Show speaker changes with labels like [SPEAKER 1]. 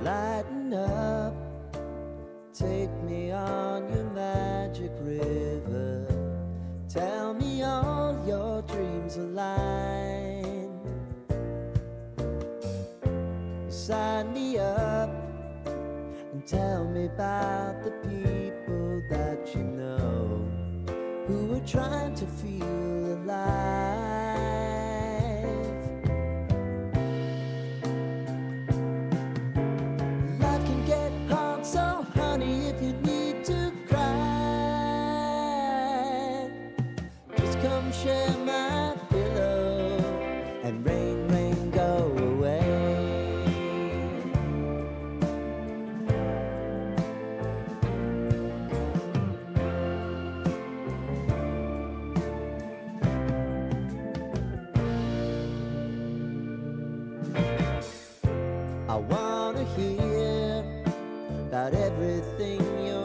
[SPEAKER 1] Lighten up, take me on your magic river. Tell me all your dreams align. Sign me up and tell me about the people that you know who are trying to feel alive. Life can get hard, so honey, if you need to cry, just come share my pillow and rain, rain, go away. I wanna hear about everything you're